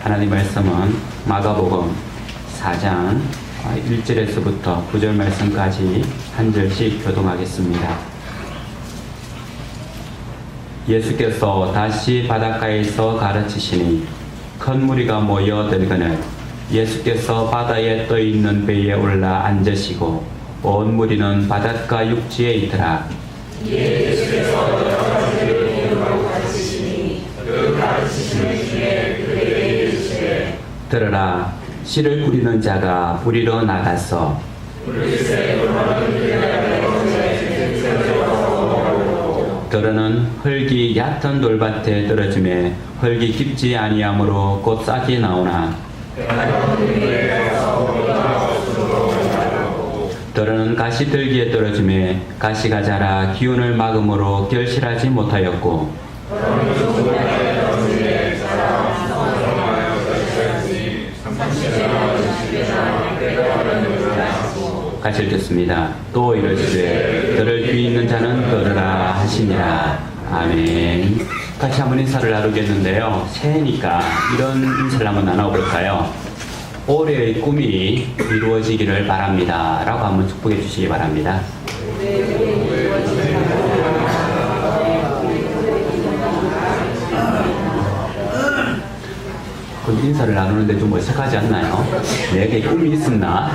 하나님 말씀은 마가복음 4장 1절에서부터 9절 말씀까지 한 절씩 교동하겠습니다. 예수께서 다시 바닷가에서 가르치시니 큰 무리가 모여들거늘 예수께서 바다에 떠있는 배에 올라 앉으시고 온 무리는 바닷가 육지에 있더라. 예수께서 여러 가지를 배우고 가르치시니 그 가르치시는 중에 그에게 이르시되 들으라, 씨를 뿌리는 자가 뿌리러 나가서 들으는 흙이 얕은 돌밭에 떨어지매 흙이 깊지 아니하므로 곧 싹이 나오나 들으는 가시들기에 떨어지매 가시가 자라 기운을 막음으로 결실하지 못하였고 같이 읽겠습니다. 또 이르시되 들을 귀 있는 자는 들으라 하시니라. 아멘. 같이 한번 인사를 나누겠는데요. 새해니까 이런 인사를 한번 나눠볼까요? 올해의 꿈이 이루어지기를 바랍니다 라고 한번 축복해 주시기 바랍니다. 그 인사를 나누는데 좀 어색하지 않나요? 내게 꿈이 있었나?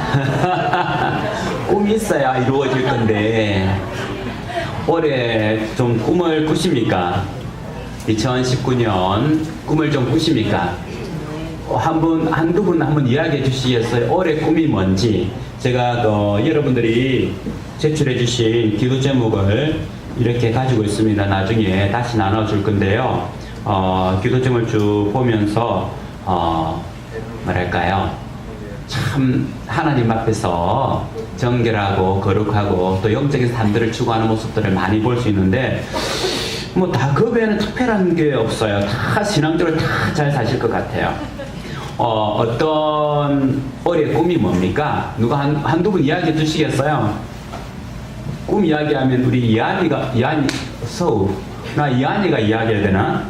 꿈이 있어야 이루어질 건데 올해 좀 꿈을 꾸십니까? 2019년 꿈을 좀 꾸십니까? 한두 분 한번 이야기해 주시겠어요? 올해 꿈이 뭔지. 제가 여러분들이 제출해 주신 기도 제목을 이렇게 가지고 있습니다. 나중에 다시 나눠줄 건데요. 기도 제목을 쭉 보면서 뭐랄까요? 참 하나님 앞에서 정결하고 거룩하고 또 영적인 삶들을 추구하는 모습들을 많이 볼 수 있는데 뭐 다 그 외에는 특별한 게 없어요. 다 신앙적으로 다 잘 사실 것 같아요. 어떤 올해 꿈이 뭡니까? 누가 한두 분 이야기해 주시겠어요? 꿈 이야기하면 우리 이한이가 이야기해야 되나?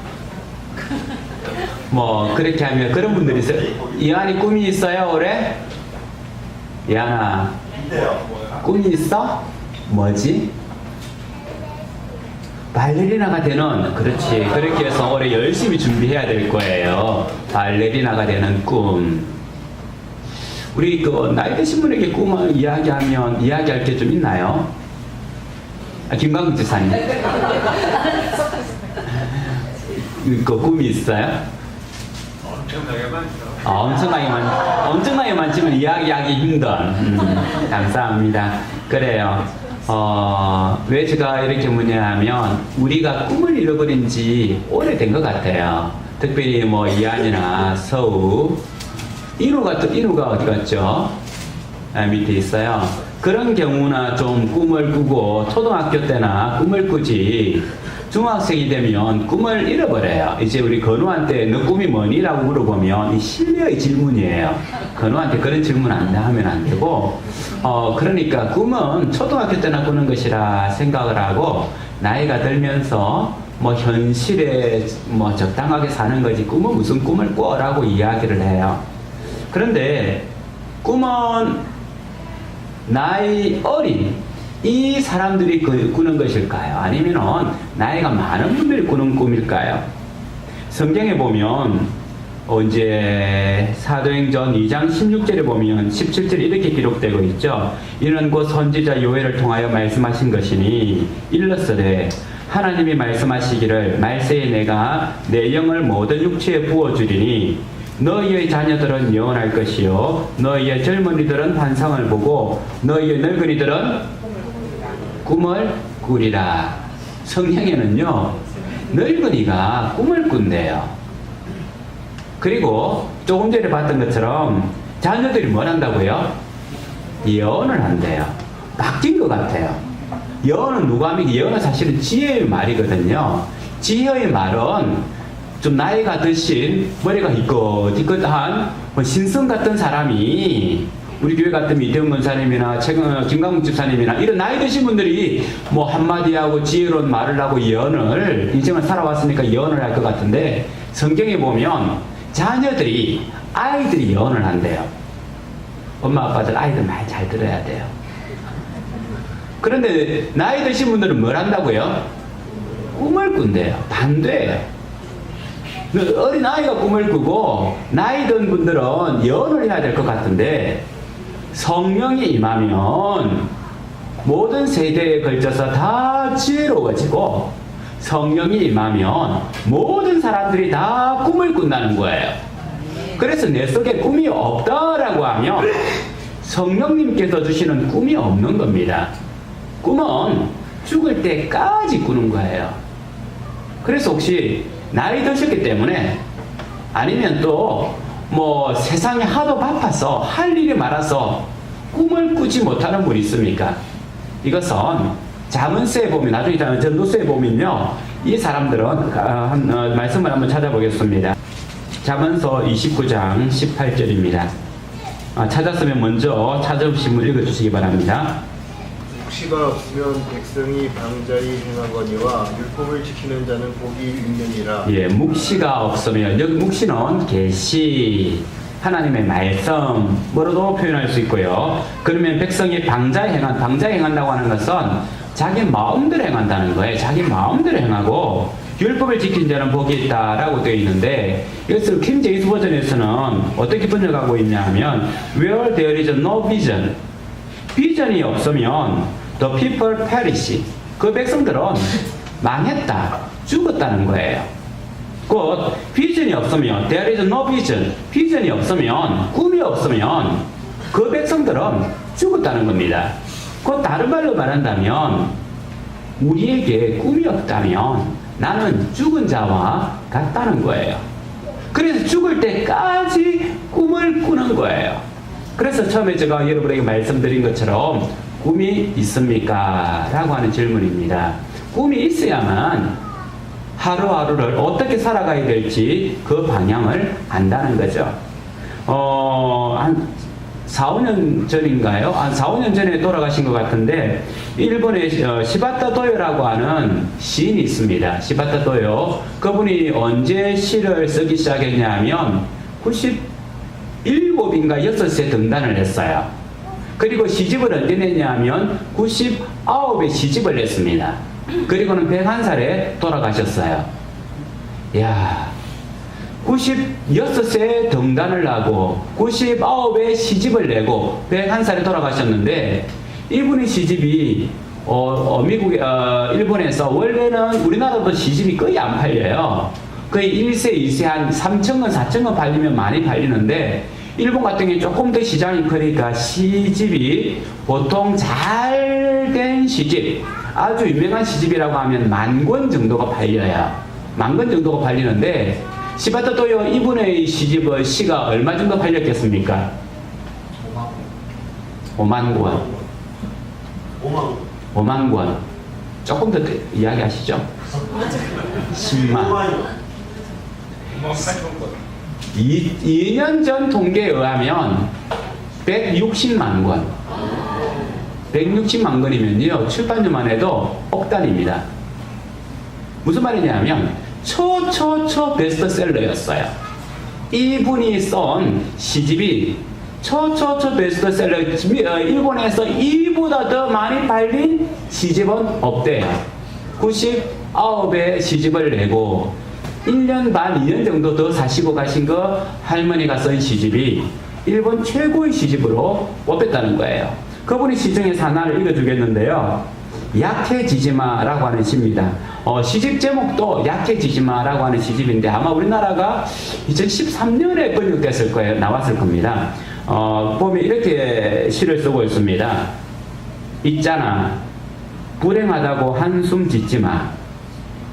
뭐 그렇게 하면 그런 분들이 있어요. 이한이 꿈이 있어요 올해? 이한아 꿈이 있어? 뭐지? 발레리나가 되는. 그렇지. 그렇게 해서 올해 열심히 준비해야 될 거예요. 발레리나가 되는 꿈. 우리 나이 드신 분에게 꿈을 이야기하면 이야기할 게 좀 있나요? 김광국 지사님. 꿈이 있어요? 엄청나게 많지만 이야기하기 힘든. 감사합니다. 그래요. 왜 제가 이렇게 묻냐면 우리가 꿈을 잃어버린 지 오래된 것 같아요. 특별히 뭐 이한이나 서우, 인우가 어디 갔죠? 밑에 있어요. 그런 경우나 좀 꿈을 꾸고 초등학교 때나 꿈을 꾸지 중학생이 되면 꿈을 잃어버려요. 이제 우리 건우한테 너 꿈이 뭐니? 라고 물어보면 이 실례의 질문이에요. 건우한테 그런 질문 하면 안 되고 그러니까 꿈은 초등학교 때나 꾸는 것이라 생각을 하고 나이가 들면서 뭐 현실에 뭐 적당하게 사는 거지 꿈은 무슨 꿈을 꿔? 라고 이야기를 해요. 그런데 꿈은 나이 어린 이 사람들이 꾸는 것일까요? 아니면 나이가 많은 분들이 꾸는 꿈일까요? 성경에 보면 이제 사도행전 2장 16절에 보면 17절에 이렇게 기록되고 있죠. 이는 곧 선지자 요엘을 통하여 말씀하신 것이니 일렀으되 하나님이 말씀하시기를 말세에 내가 내 영을 모든 육체에 부어주리니 너희의 자녀들은 영원할 것이요 너희의 젊은이들은 환상을 보고 너희의 늙은이들은 꿈을 꾸리라. 성경에는요 늙은이가 꿈을 꾼대요. 그리고 조금 전에 봤던 것처럼 자녀들이 뭘 한다고요? 예언을 한대요. 바뀐 것 같아요. 예언은 누가 하면 예언은 사실은 지혜의 말이거든요. 지혜의 말은 좀 나이가 드신 머리가 희끗희끗한 신성 같은 사람이 우리 교회 같은 이태훈 권사님이나 김강국 집사님이나 이런 나이 드신 분들이 뭐 한마디 하고 지혜로운 말을 하고 예언을 인생을 살아왔으니까 예언을 할 것 같은데 성경에 보면 아이들이 예언을 한대요. 엄마 아빠들 아이들 말 잘 들어야 돼요. 그런데 나이 드신 분들은 뭘 한다고요? 꿈을 꾼대요. 반대예요. 어린 아이가 꿈을 꾸고 나이 든 분들은 예언을 해야 될 것 같은데, 성령이 임하면 모든 세대에 걸쳐서 다 지혜로워지고, 성령이 임하면 모든 사람들이 다 꿈을 꾼다는 거예요. 그래서 내 속에 꿈이 없다라고 하면 성령님께서 주시는 꿈이 없는 겁니다. 꿈은 죽을 때까지 꾸는 거예요. 그래서 혹시 나이 드셨기 때문에, 아니면 또 뭐 세상에 하도 바빠서 할 일이 많아서 꿈을 꾸지 못하는 분이 있습니까? 이것은 자문서에 보면, 나중에 전도서에 보면요, 이 사람들은 말씀을 한번 찾아보겠습니다. 자문서 29장 18절입니다. 찾았으면 먼저 찾아오신 분 읽어주시기 바랍니다. 묵시가 없으면 백성이 방자히 행하거니와 율법을 지키는 자는 복이 있느니라. 예, 묵시가 없으면, 여기 묵시는 계시, 하나님의 말씀, 뭐로도 표현할 수 있고요. 그러면 백성이 방자히 행한다고 하는 것은 자기 마음대로 행한다는 거예요. 자기 마음대로 행하고 율법을 지킨 자는 복이 있다라고 되어 있는데, 이것을 킹 제임스 버전에서는 어떻게 번역하고 있냐 하면, where there is no vision, 비전이 없으면 the people perish, 그 백성들은 망했다, 죽었다는 거예요. 곧 비전이 없으면, there is no vision, 비전이 없으면, 꿈이 없으면 그 백성들은 죽었다는 겁니다. 곧 다른 말로 말한다면, 우리에게 꿈이 없다면 나는 죽은 자와 같다는 거예요. 그래서 죽을 때까지 꿈을 꾸는 거예요. 그래서 처음에 제가 여러분에게 말씀드린 것처럼 꿈이 있습니까? 라고 하는 질문입니다. 꿈이 있어야만 하루하루를 어떻게 살아가야 될지 그 방향을 안다는 거죠. 한 4, 5년 전인가요? 4, 5년 전에 돌아가신 것 같은데, 일본의 시바타 도요라고 하는 시인이 있습니다. 시바타 도요. 그분이 언제 시를 쓰기 시작했냐 하면 97인가 6세 등단을 했어요. 그리고 시집을 언제 냈냐 하면 99에 시집을 냈습니다. 그리고는 101살에 돌아가셨어요. 이야, 96세 등단을 하고 99에 시집을 내고 101살에 돌아가셨는데, 이분의 시집이 일본에서 원래는 우리나라도 시집이 거의 안 팔려요. 거의 1세, 2세 한 3,000권, 4,000권 팔리면 많이 팔리는데, 일본 같은 경우에 조금 더 시장이 크니까 시집이 보통 잘된 시집, 아주 유명한 시집이라고 하면 10,000권 정도가 팔려요. 10,000권 정도가 팔리는데, 시바타 도요 이분의 시가 얼마 정도 팔렸겠습니까? 5만 권. 5만 권. 조금 더 이야기하시죠. 10만. 2년 전 통계에 의하면 160만 권. 160만 권이면요, 출판료만 해도 억 단위입니다. 무슨 말이냐면 초 베스트셀러였어요. 이분이 쓴 시집이 초 베스트셀러, 일본에서 이보다 더 많이 팔린 시집은 없대요. 99의 시집을 내고 1년 반, 2년 정도 더 사시고 가신 거 할머니가 쓴 시집이 일본 최고의 시집으로 뽑혔다는 거예요. 그분이 시 중에서 하나를 읽어주겠는데요. 약해지지마라고 하는 시입니다. 시집 제목도 약해지지마라고 하는 시집인데, 아마 우리나라가 2013년에 번역됐을 거예요. 나왔을 겁니다. 보면 이렇게 시를 쓰고 있습니다. 있잖아, 불행하다고 한숨 짓지마.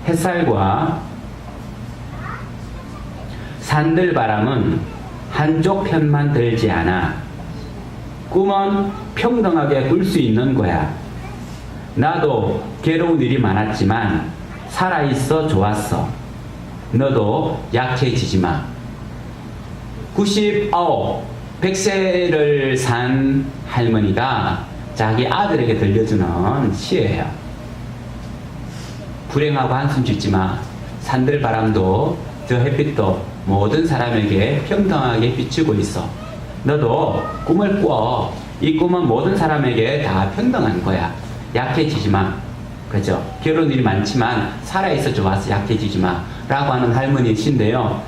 햇살과 산들바람은 한쪽 편만 들지 않아. 꿈은 평등하게 꿀 수 있는 거야. 나도 괴로운 일이 많았지만 살아있어 좋았어. 너도 약해지지 마. 99, 100세를 산 할머니가 자기 아들에게 들려주는 시예요. 불행하고 한숨 짓지 마. 산들바람도 저 햇빛도 모든 사람에게 평등하게 비추고 있어. 너도 꿈을 꿔. 이 꿈은 모든 사람에게 다 평등한 거야. 약해지지 마. 그죠? 결혼 일이 많지만 살아있어 좋아서 약해지지 마. 라고 하는 할머니이신데요.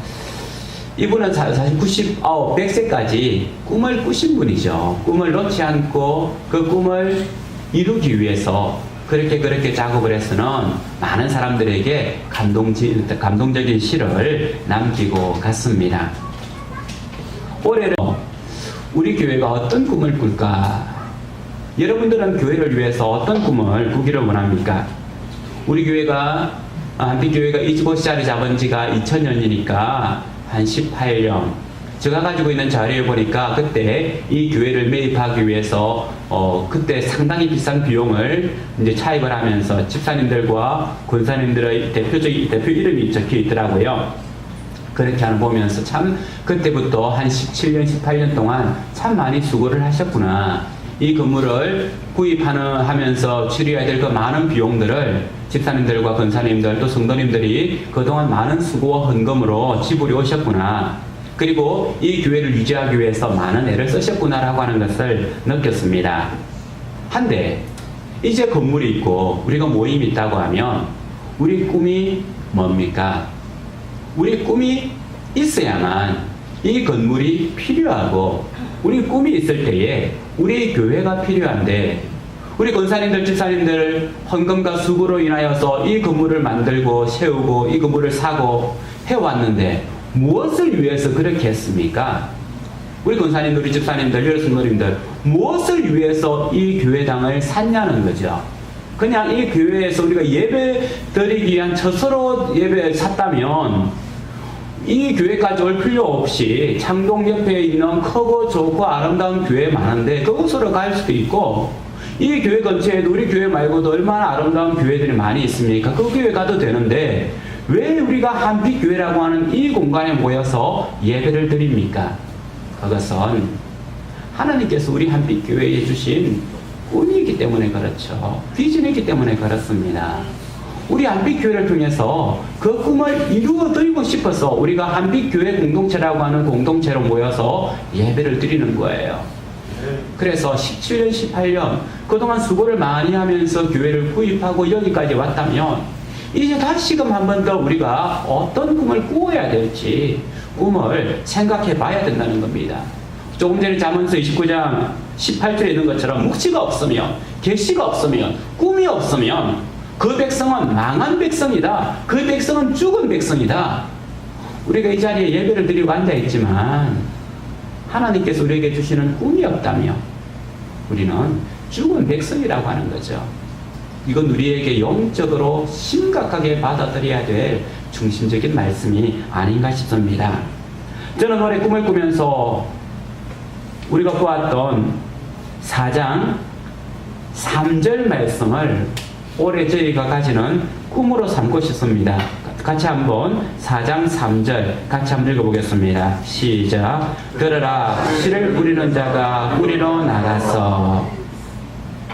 이분은 사실 100세까지 꿈을 꾸신 분이죠. 꿈을 놓지 않고 그 꿈을 이루기 위해서 그렇게 작업을 해서는 많은 사람들에게 감동적인 시를 남기고 갔습니다. 올해는 우리 교회가 어떤 꿈을 꿀까? 여러분들은 교회를 위해서 어떤 꿈을 꾸기를 원합니까? 우리 교회가 한빛교회가 이 곳 자리 잡은 지가 2000년이니까 한 18년. 제가 가지고 있는 자료에 보니까 그때 이 교회를 매입하기 위해서 그때 상당히 비싼 비용을 이제 차입을 하면서 집사님들과 권사님들의 대표 이름이 적혀 있더라고요. 그렇게 하는 보면서 참 그때부터 한 17년, 18년 동안 참 많이 수고를 하셨구나. 이 건물을 구입하면서 치료해야 될 그 많은 비용들을 집사님들과 권사님들 또 성도님들이 그동안 많은 수고와 헌금으로 지불해 오셨구나. 그리고 이 교회를 유지하기 위해서 많은 애를 쓰셨구나라고 하는 것을 느꼈습니다. 한데 이제 건물이 있고 우리가 모임이 있다고 하면 우리 꿈이 뭡니까? 우리 꿈이 있어야만 이 건물이 필요하고 우리 꿈이 있을 때에 우리 교회가 필요한데 우리 권사님들, 집사님들 헌금과 수고로 인하여서 이 건물을 만들고 세우고 이 건물을 사고 해왔는데 무엇을 위해서 그렇게 했습니까? 우리 권사님들, 우리 집사님들, 여러 성도님들 무엇을 위해서 이 교회당을 샀냐는 거죠. 그냥 이 교회에서 우리가 예배 드리기 위한 처소로 예배를 샀다면 이 교회까지 올 필요 없이 창동 옆에 있는 크고 좋고 아름다운 교회 많은데 그곳으로 갈 수도 있고 이 교회 근처에도 우리 교회 말고도 얼마나 아름다운 교회들이 많이 있습니까? 그 교회 가도 되는데 왜 우리가 한빛교회라고 하는 이 공간에 모여서 예배를 드립니까? 그것은 하나님께서 우리 한빛교회에 주신 꿈이기 때문에 그렇죠. 비전이기 때문에 그렇습니다. 우리 한빛교회를 통해서 그 꿈을 이루어드리고 싶어서 우리가 한빛교회 공동체라고 하는 공동체로 모여서 예배를 드리는 거예요. 그래서 17년, 18년 그동안 수고를 많이 하면서 교회를 구입하고 여기까지 왔다면 이제 다시금 한 번 더 우리가 어떤 꿈을 꾸어야 될지 꿈을 생각해 봐야 된다는 겁니다. 조금 전에 잠언서 29장 18절에 있는 것처럼 묵시가 없으면 계시가 없으면 꿈이 없으면 그 백성은 망한 백성이다. 그 백성은 죽은 백성이다. 우리가 이 자리에 예배를 드리고 앉아있지만 하나님께서 우리에게 주시는 꿈이 없다며 우리는 죽은 백성이라고 하는 거죠. 이건 우리에게 영적으로 심각하게 받아들여야 될 중심적인 말씀이 아닌가 싶습니다. 저는 올해 꿈을 꾸면서 우리가 보았던 4장 3절 말씀을 올해 저희가 가지는 꿈으로 삼고 싶습니다. 같이 한번 4장 3절 같이 한번 읽어보겠습니다. 시작. 들으라. 씨를 뿌리는 자가 뿌리러 나가서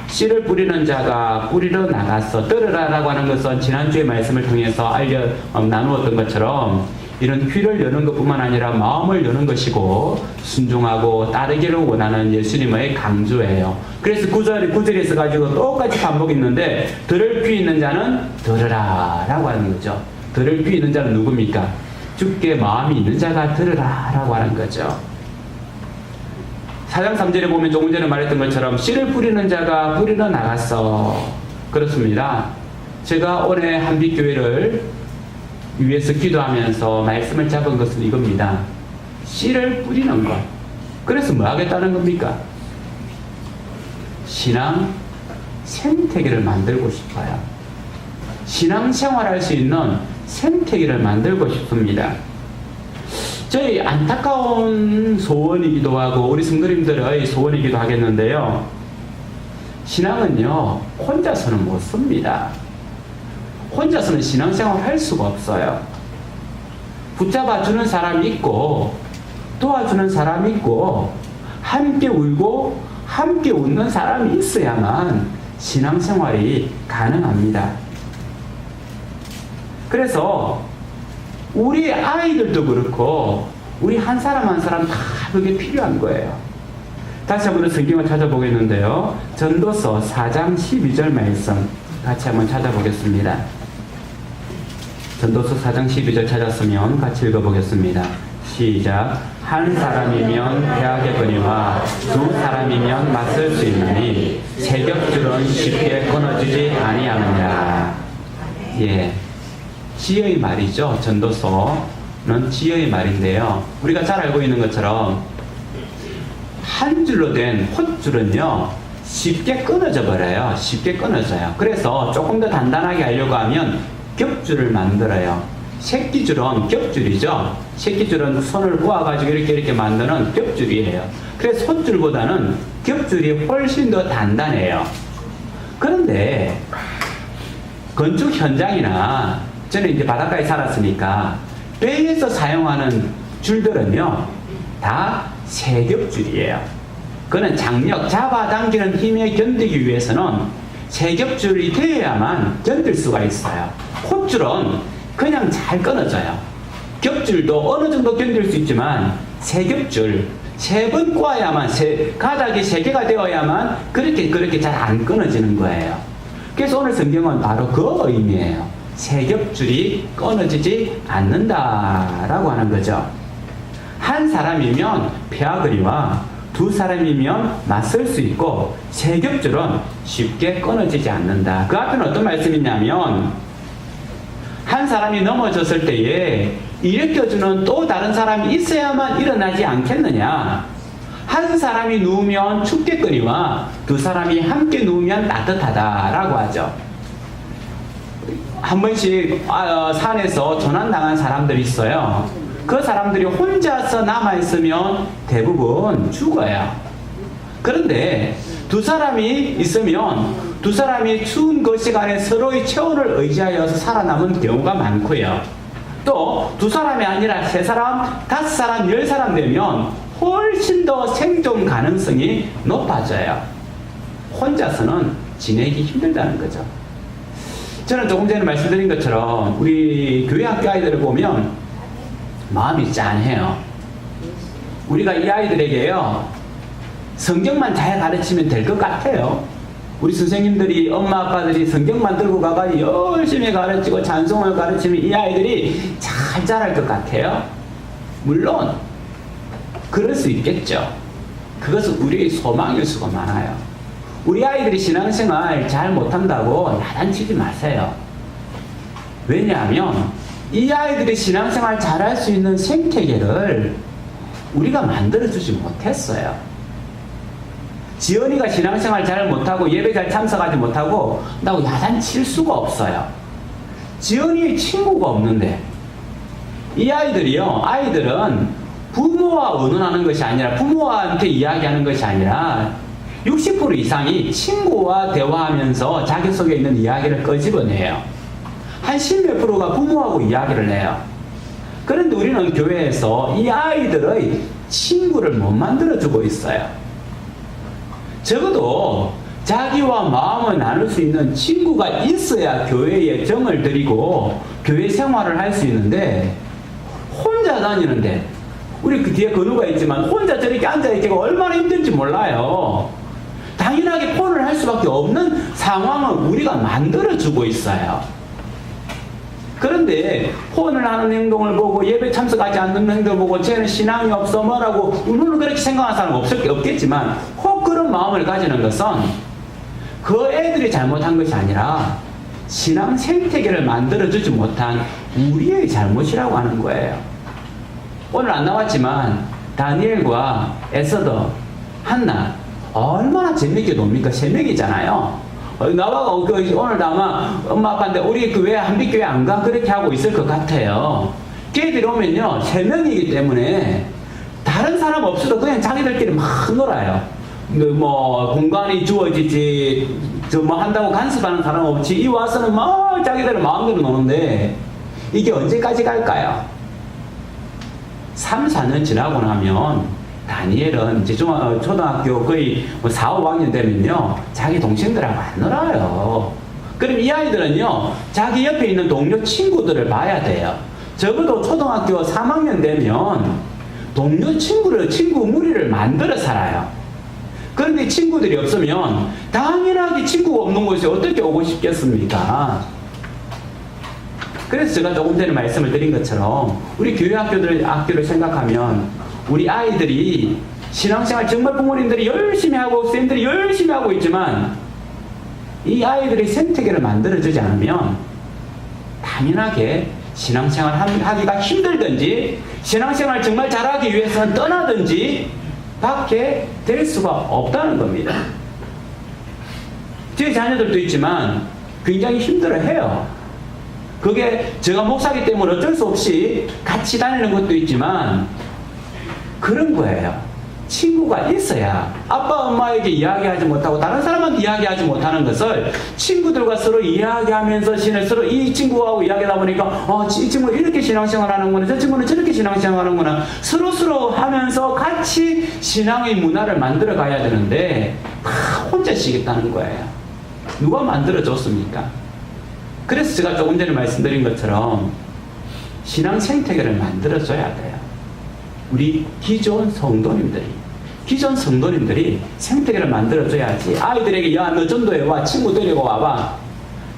씨를 뿌리는 자가 뿌리러 나가서 들으라라고 하는 것은 지난주의 말씀을 통해서 나누었던 것처럼 이런 귀를 여는 것뿐만 아니라 마음을 여는 것이고 순종하고 따르기를 원하는 예수님의 강조예요. 그래서 9절에 있어가지고 똑같이 반복했는데 들을 귀 있는 자는 들으라 라고 하는 거죠. 들을 귀 있는 자는 누굽니까? 주께 마음이 있는 자가 들으라 라고 하는 거죠. 4장 3절에 보면 조금 전에 말했던 것처럼 씨를 뿌리는 자가 뿌리러 나갔어. 그렇습니다. 제가 올해 한빛교회를 위해서 기도하면서 말씀을 잡은 것은 이겁니다. 씨를 뿌리는 것. 그래서 뭐 하겠다는 겁니까? 신앙 생태계를 만들고 싶어요. 신앙 생활할 수 있는 생태계를 만들고 싶습니다. 저희 안타까운 소원이기도 하고 우리 성도님들의 소원이기도 하겠는데요. 신앙은요 혼자서는 못 씁니다. 혼자서는 신앙생활 할 수가 없어요. 붙잡아주는 사람이 있고 도와주는 사람이 있고 함께 울고 함께 웃는 사람이 있어야만 신앙생활이 가능합니다. 그래서 우리 아이들도 그렇고 우리 한 사람 한 사람 다 그게 필요한 거예요. 다시 한번 성경을 찾아보겠는데요. 전도서 4장 12절 말씀 같이 한번 찾아보겠습니다. 전도서 4장 12절 찾았으면 같이 읽어보겠습니다. 시작. 한 사람이면 배하겠거니와 두 사람이면 맞설 수 있나니 세 겹줄은 쉽게 끊어지지 아니하느니라. 예, 지혜의 말이죠. 전도서는 지혜의 말인데요. 우리가 잘 알고 있는 것처럼 한 줄로 된 홑줄은요 쉽게 끊어져 버려요. 쉽게 끊어져요. 그래서 조금 더 단단하게 하려고 하면 겹줄을 만들어요. 새끼줄은 겹줄이죠. 새끼줄은 손을 꼬아가지고 이렇게 만드는 겹줄이에요. 그래서 손줄보다는 겹줄이 훨씬 더 단단해요. 그런데 건축 현장이나 저는 이제 바닷가에 살았으니까 배에서 사용하는 줄들은요 다 세겹줄이에요. 그는 장력, 잡아당기는 힘에 견디기 위해서는 세겹줄이 되어야만 견딜 수가 있어요. 콧줄은 그냥 잘 끊어져요. 겹줄도 어느 정도 견딜 수 있지만 세겹줄, 세 번 꼬아야만, 가닥이 세 개가 되어야만 그렇게 잘 안 끊어지는 거예요. 그래서 오늘 성경은 바로 그 의미예요. 세겹줄이 끊어지지 않는다라고 하는 거죠. 한 사람이면 패하거니와 두 사람이면 맞설 수 있고 세 겹줄은 쉽게 끊어지지 않는다. 그 앞에는 어떤 말씀이냐면 한 사람이 넘어졌을 때에 일으켜주는 또 다른 사람이 있어야만 일어나지 않겠느냐. 한 사람이 누우면 춥겠거니와 두 사람이 함께 누우면 따뜻하다라고 하죠. 한 번씩 산에서 조난당한 사람들이 있어요. 그 사람들이 혼자서 남아있으면 대부분 죽어요. 그런데 두 사람이 있으면 두 사람이 추운 그 시간에 서로의 체온을 의지하여서 살아남은 경우가 많고요. 또 두 사람이 아니라 세 사람, 다섯 사람, 10사람 되면 훨씬 더 생존 가능성이 높아져요. 혼자서는 지내기 힘들다는 거죠. 저는 조금 전에 말씀드린 것처럼 우리 교회 학교 아이들을 보면 마음이 짠해요. 우리가 이 아이들에게요 성경만 잘 가르치면 될 것 같아요. 우리 선생님들이, 엄마 아빠들이 성경만 들고 가가지고 열심히 가르치고 찬송을 가르치면 이 아이들이 잘 자랄 것 같아요. 물론 그럴 수 있겠죠. 그것은 우리의 소망일 수가 많아요. 우리 아이들이 신앙생활 잘 못한다고 야단치지 마세요. 왜냐하면 이 아이들이 신앙생활 잘할 수 있는 생태계를 우리가 만들어주지 못했어요. 지연이가 신앙생활 잘 못하고 예배 잘 참석하지 못하고 나고 야단칠 수가 없어요. 지연이의 친구가 없는데 이 아이들이요, 아이들은 부모와 의논하는 것이 아니라 부모한테 이야기하는 것이 아니라 60% 이상이 친구와 대화하면서 자기 속에 있는 이야기를 끄집어내요. 한 10몇 프로가 부모하고 이야기를 해요. 그런데 우리는 교회에서 이 아이들의 친구를 못 만들어주고 있어요. 적어도 자기와 마음을 나눌 수 있는 친구가 있어야 교회에 정을 들이고 교회 생활을 할 수 있는데 혼자 다니는데 우리 그 뒤에 건우가 있지만 혼자 저렇게 앉아있기가 얼마나 힘든지 몰라요. 당연하게 폰을 할 수밖에 없는 상황을 우리가 만들어주고 있어요. 그런데 폰을 하는 행동을 보고 예배 참석하지 않는 행동을 보고 쟤는 신앙이 없어 뭐라고 물론 그렇게 생각하는 사람은 없겠지만 혹 그런 마음을 가지는 것은 그 애들이 잘못한 것이 아니라 신앙 생태계를 만들어주지 못한 우리의 잘못이라고 하는 거예요. 오늘 안 나왔지만 다니엘과 에서더, 한나 얼마나 재밌게 놉니까? 3명이잖아요. 나와가 오늘 아마 엄마 아빠인데 우리 교회 한빛교회 안 가? 그렇게 하고 있을 것 같아요. 걔들이 오면요 3명이기 때문에 다른 사람 없어도 그냥 자기들끼리 막 놀아요. 뭐 공간이 주어지지 뭐 한다고 간섭하는 사람 없지 이 와서는 막 자기들 마음대로 노는데 이게 언제까지 갈까요? 3, 4년 지나고 나면 다니엘은 이제 초등학교 거의 4, 5학년 되면요 자기 동생들하고 안 놀아요. 그럼 이 아이들은요 자기 옆에 있는 동료 친구들을 봐야 돼요. 적어도 초등학교 3학년 되면 동료 친구 무리를 만들어 살아요. 그런데 친구들이 없으면 당연하게 친구가 없는 곳에 어떻게 오고 싶겠습니까? 그래서 제가 조금 전에 말씀을 드린 것처럼 우리 교회 학교를 생각하면 우리 아이들이 신앙생활 정말 부모님들이 열심히 하고 선생님들이 열심히 하고 있지만 이 아이들의 생태계를 만들어주지 않으면 당연하게 신앙생활 하기가 힘들든지 신앙생활 정말 잘하기 위해서는 떠나든지 밖에 될 수가 없다는 겁니다. 제 자녀들도 있지만 굉장히 힘들어해요. 그게 제가 목사기 때문에 어쩔 수 없이 같이 다니는 것도 있지만 그런 거예요. 친구가 있어야 아빠 엄마에게 이야기하지 못하고 다른 사람한테 이야기하지 못하는 것을 친구들과 서로 이야기하면서 서로 이 친구하고 이야기하다 보니까 이 친구는 이렇게 신앙생활 하는구나, 저 친구는 저렇게 신앙생활 하는구나, 서로 하면서 같이 신앙의 문화를 만들어 가야 되는데 다 혼자 쉬겠다는 거예요. 누가 만들어줬습니까? 그래서 제가 조금 전에 말씀드린 것처럼 신앙 생태계를 만들어줘야 돼요. 우리 기존 성도님들이 생태계를 만들어줘야지. 아이들에게 야 너 전도해 와, 친구 데리고 와봐.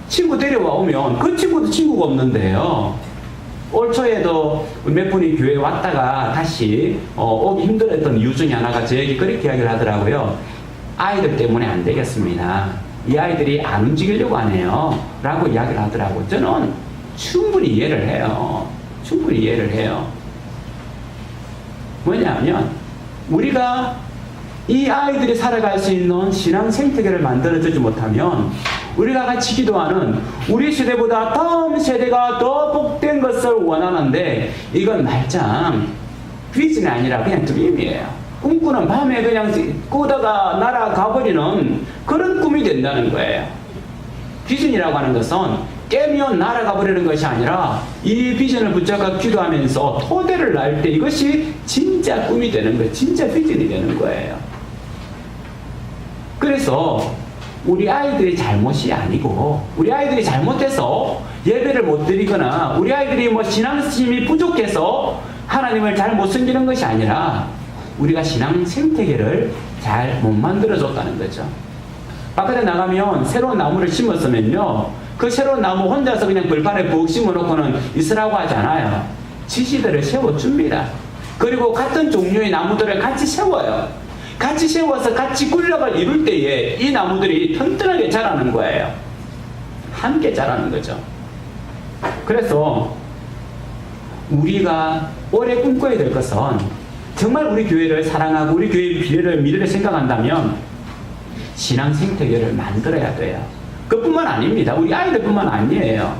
친구 데려와 오면 그 친구도 친구가 없는데요. 올 초에도 몇 분이 교회에 왔다가 다시 오기 힘들었던 이유 중에 하나가 저에게 그렇게 이야기를 하더라고요. 아이들 때문에 안 되겠습니다. 이 아이들이 안 움직이려고 하네요 라고 이야기를 하더라고요. 저는 충분히 이해를 해요. 뭐냐면 우리가 이 아이들이 살아갈 수 있는 신앙 생태계를 만들어주지 못하면 우리가 같이 기도하는 우리 세대보다 다음 세대가 더 복된 것을 원하는데 이건 말짱 비전이 아니라 그냥 드림이에요. 꿈꾸는 밤에 그냥 꾸다가 날아가버리는 그런 꿈이 된다는 거예요. 비전이라고 하는 것은 깨면 날아가 버리는 것이 아니라 이 비전을 붙잡아 기도하면서 토대를 날 때 이것이 진짜 꿈이 되는 거예요. 진짜 비전이 되는 거예요. 그래서 우리 아이들이 잘못이 아니고 우리 아이들이 잘못해서 예배를 못 드리거나 우리 아이들이 신앙심이 부족해서 하나님을 잘 못 섬기는 것이 아니라 우리가 신앙 생태계를 잘 못 만들어줬다는 거죠. 바깥에 나가면 새로운 나무를 심었으면요 그 새로운 나무 혼자서 그냥 벌판에 푹 심어놓고는 있으라고 하지 않아요. 지지대를 세워줍니다. 그리고 같은 종류의 나무들을 같이 세워요. 같이 세워서 같이 굴력을 이룰 때에 이 나무들이 튼튼하게 자라는 거예요. 함께 자라는 거죠. 그래서 우리가 오래 꿈꿔야 될 것은 정말 우리 교회를 사랑하고 우리 교회의 미래를 생각한다면 신앙 생태계를 만들어야 돼요. 그뿐만 아닙니다. 우리 아이들뿐만 아니에요.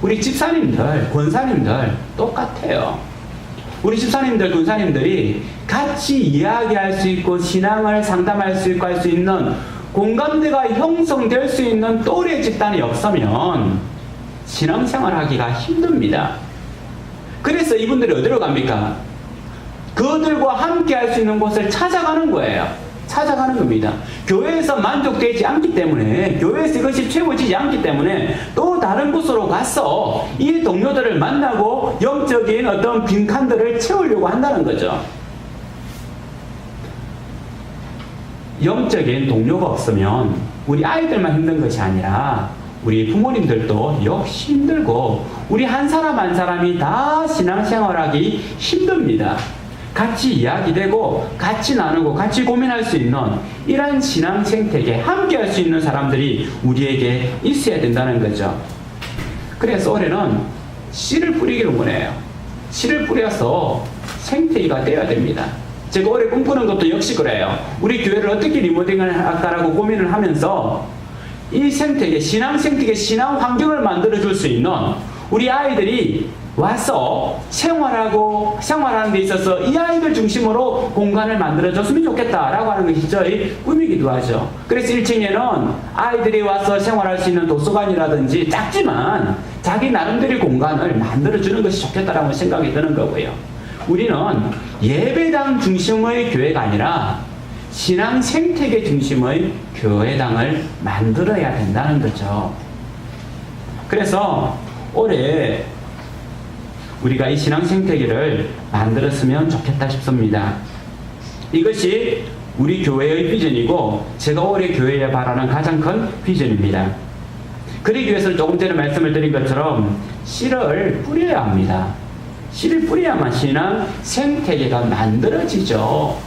우리 집사님들, 권사님들 똑같아요. 우리 집사님들, 권사님들이 같이 이야기할 수 있고 신앙을 상담할 수 있고 할 수 있는 공감대가 형성될 수 있는 또래 집단이 없으면 신앙생활 하기가 힘듭니다. 그래서 이분들이 어디로 갑니까? 그들과 함께 할 수 있는 곳을 찾아가는 거예요. 찾아가는 겁니다. 교회에서 만족되지 않기 때문에 교회에서 이것이 채워지지 않기 때문에 또 다른 곳으로 가서 이 동료들을 만나고 영적인 어떤 빈칸들을 채우려고 한다는 거죠. 영적인 동료가 없으면 우리 아이들만 힘든 것이 아니라 우리 부모님들도 역시 힘들고 우리 한 사람 한 사람이 다 신앙생활하기 힘듭니다. 같이 이야기되고 같이 나누고 같이 고민할 수 있는 이러한 신앙 생태계 함께 할 수 있는 사람들이 우리에게 있어야 된다는 거죠. 그래서 올해는 씨를 뿌리기를 원해요. 씨를 뿌려서 생태계가 되어야 됩니다. 제가 올해 꿈꾸는 것도 역시 그래요. 우리 교회를 어떻게 리모델링을 할까라고 고민을 하면서 이 생태계, 신앙 생태계, 신앙 환경을 만들어줄 수 있는 우리 아이들이 와서 생활하는 데 있어서 이 아이들 중심으로 공간을 만들어줬으면 좋겠다라고 하는 것이 저희 꿈이기도 하죠. 그래서 1층에는 아이들이 와서 생활할 수 있는 도서관이라든지 작지만 자기 나름대로의 공간을 만들어주는 것이 좋겠다라고 생각이 드는 거고요. 우리는 예배당 중심의 교회가 아니라 신앙 생태계 중심의 교회당을 만들어야 된다는 거죠. 그래서 올해 우리가 이 신앙 생태계를 만들었으면 좋겠다 싶습니다. 이것이 우리 교회의 비전이고 제가 올해 교회에 바라는 가장 큰 비전입니다. 그러기 위해서는 조금 전에 말씀을 드린 것처럼 씨를 뿌려야 합니다. 씨를 뿌려야만 신앙 생태계가 만들어지죠.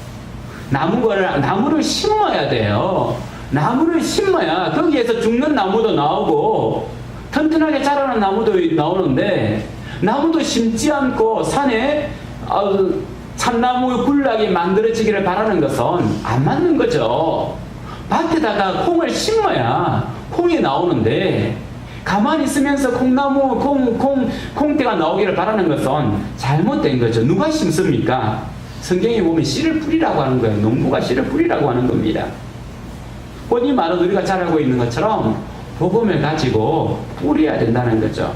나무를 심어야 돼요. 나무를 심어야 거기에서 죽는 나무도 나오고 튼튼하게 자라는 나무도 나오는데, 나무도 심지 않고 산에 참나무 군락이 만들어지기를 바라는 것은 안 맞는 거죠. 밭에다가 콩을 심어야 콩이 나오는데, 가만히 있으면서 콩대가 나오기를 바라는 것은 잘못된 거죠. 누가 심습니까? 성경에 보면 씨를 뿌리라고 하는 거예요. 농부가 씨를 뿌리라고 하는 겁니다. 본이 말은 우리가 잘 알고 있는 것처럼 복음을 가지고 뿌려야 된다는 거죠.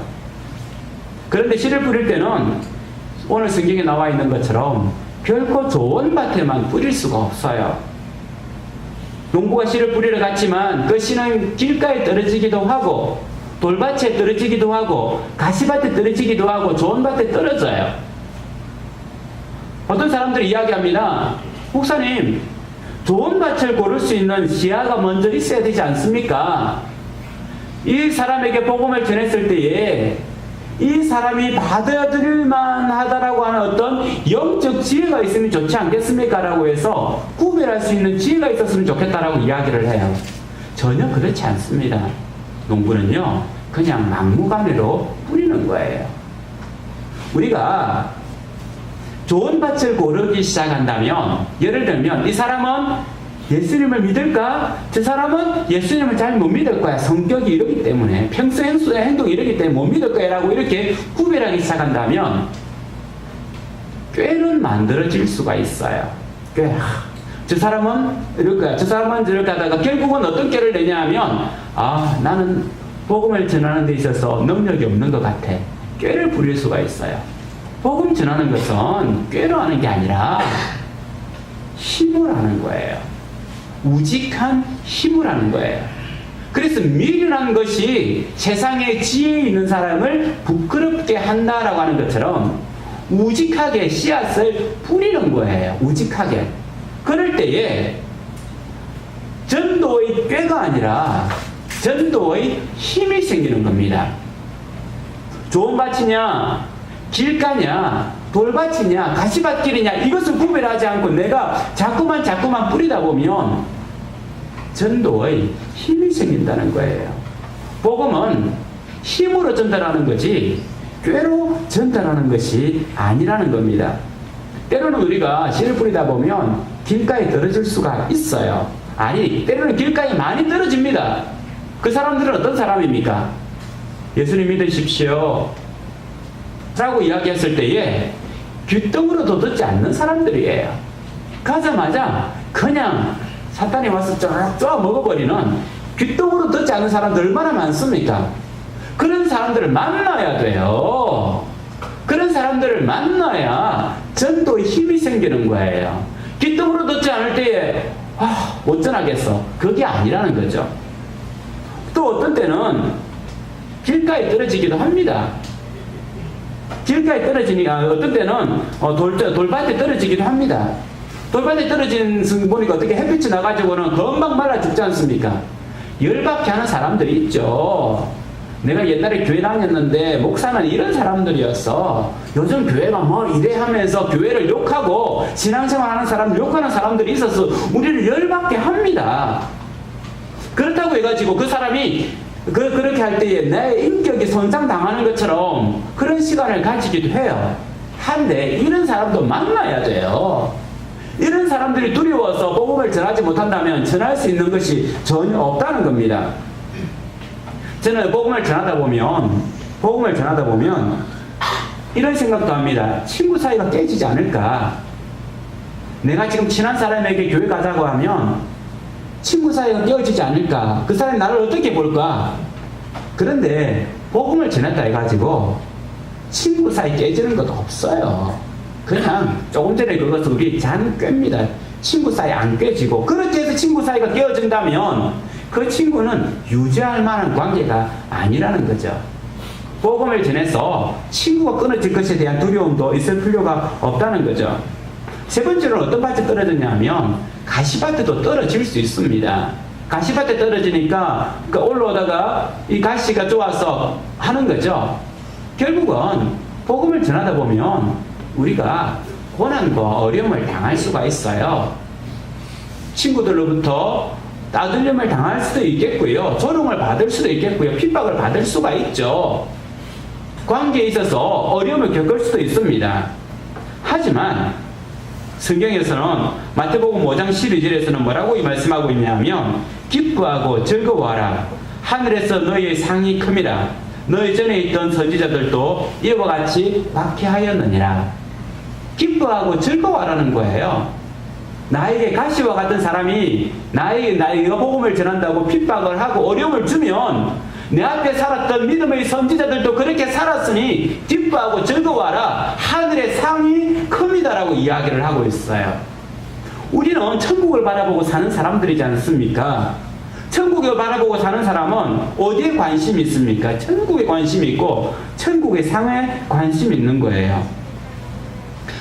그런데 씨를 뿌릴 때는 오늘 성경에 나와 있는 것처럼 결코 좋은 밭에만 뿌릴 수가 없어요. 농부가 씨를 뿌리러 갔지만 그 씨는 길가에 떨어지기도 하고 돌밭에 떨어지기도 하고 가시밭에 떨어지기도 하고 좋은 밭에 떨어져요. 어떤 사람들이 이야기합니다. 목사님, 좋은 밭을 고를 수 있는 시야가 먼저 있어야 되지 않습니까? 이 사람에게 복음을 전했을 때에 이 사람이 받아들일만 하다라고 하는 어떤 영적 지혜가 있으면 좋지 않겠습니까? 라고 해서 구별할 수 있는 지혜가 있었으면 좋겠다라고 이야기를 해요. 전혀 그렇지 않습니다. 농부는요, 그냥 막무가내로 뿌리는 거예요. 우리가 좋은 밭을 고르기 시작한다면, 예를 들면 이 사람은 예수님을 믿을까? 저 사람은 예수님을 잘 못 믿을 거야. 성격이 이러기 때문에, 평소 행동이 이러기 때문에 못 믿을 거야 라고 이렇게 구별하기 시작한다면 꾀는 만들어질 수가 있어요. 꾀. 저 사람은 이럴 거야. 저 사람은 저렇게 하다가 결국은 어떤 꾀를 내냐 하면, 나는 복음을 전하는 데 있어서 능력이 없는 것 같아. 꾀를 부릴 수가 있어요. 복음 전하는 것은 꾀로 하는 게 아니라 힘을 하는 거예요. 우직한 힘을 하는 거예요. 그래서 미련한 것이 세상에 지혜 있는 사람을 부끄럽게 한다라고 하는 것처럼 우직하게 씨앗을 뿌리는 거예요. 우직하게. 그럴 때에 전도의 꾀가 아니라 전도의 힘이 생기는 겁니다. 좋은 밭이냐, 길가냐, 돌밭이냐, 가시밭길이냐, 이것을 구별하지 않고 내가 자꾸만 뿌리다 보면 전도의 힘이 생긴다는 거예요. 복음은 힘으로 전달하는 거지 꾀로 전달하는 것이 아니라는 겁니다. 때로는 우리가 씨를 뿌리다 보면 길가에 떨어질 수가 있어요. 아니, 때로는 길가에 많이 떨어집니다. 그 사람들은 어떤 사람입니까? 예수님 믿으십시오 라고 이야기했을 때에 귀뚱으로도 듣지 않는 사람들이에요. 가자마자 그냥 사탄이 와서 쫙 먹어버리는, 귀뚱으로 듣지 않는 사람들 얼마나 많습니까? 그런 사람들을 만나야 돼요. 그런 사람들을 만나야 전도의 힘이 생기는 거예요. 귀뚱으로 듣지 않을 때에 못 전하겠어. 그게 아니라는 거죠. 또 어떤 때는 길가에 떨어지기도 합니다. 길가에 떨어지니까 어떤 때는 돌밭에 떨어지기도 합니다. 돌밭에 떨어진 보니까 어떻게 햇빛이 나가지고는 금방 말라 죽지 않습니까? 열받게 하는 사람들이 있죠. 내가 옛날에 교회 다녔는데 목사는 이런 사람들이었어. 요즘 교회가 뭐 이래 하면서 교회를 욕하고 신앙생활 하는 사람들 욕하는 사람들이 있어서 우리를 열받게 합니다. 그렇다고 해가지고 그 사람이 그렇게 할 때에 내 인격이 손상당하는 것처럼 그런 시간을 가지기도 해요. 한데 이런 사람도 만나야 돼요. 이런 사람들이 두려워서 복음을 전하지 못한다면 전할 수 있는 것이 전혀 없다는 겁니다. 저는 복음을 전하다 보면 이런 생각도 합니다. 친구 사이가 깨지지 않을까? 내가 지금 친한 사람에게 교회 가자고 하면 친구 사이가 깨어지지 않을까? 그 사람이 나를 어떻게 볼까? 그런데 복음을 전했다 해가지고 친구 사이 깨지는 것도 없어요. 그냥 조금 전에 그것은 우리 잔꾀입니다. 친구 사이 안 깨지고, 그렇게 해서 친구 사이가 깨어진다면 그 친구는 유지할 만한 관계가 아니라는 거죠. 복음을 전해서 친구가 끊어질 것에 대한 두려움도 있을 필요가 없다는 거죠. 세 번째로는 어떤 밭이 떨어졌냐면 가시밭에도 떨어질 수 있습니다. 가시밭에 떨어지니까 올라오다가 이 가시가 좋아서 하는 거죠. 결국은 복음을 전하다 보면 우리가 고난과 어려움을 당할 수가 있어요. 친구들로부터 따돌림을 당할 수도 있겠고요. 조롱을 받을 수도 있겠고요. 핍박을 받을 수가 있죠. 관계에 있어서 어려움을 겪을 수도 있습니다. 하지만 성경에서는 마태복음 5장 12절에서는 뭐라고 말씀하고 있냐면 기뻐하고 즐거워하라. 하늘에서 너희의 상이 큼이라. 너희 전에 있던 선지자들도 이와 같이 박해하였느니라. 기뻐하고 즐거워하라는 거예요. 나에게 가시와 같은 사람이 나에게 복음을 전한다고 핍박을 하고 어려움을 주면 내 앞에 살았던 믿음의 선지자들도 그렇게 살았으니 기뻐하고 즐거워하라. 하늘의 상이 큽니다라고 이야기를 하고 있어요. 우리는 천국을 바라보고 사는 사람들이지 않습니까? 천국을 바라보고 사는 사람은 어디에 관심이 있습니까? 천국에 관심이 있고 천국의 상에 관심이 있는 거예요.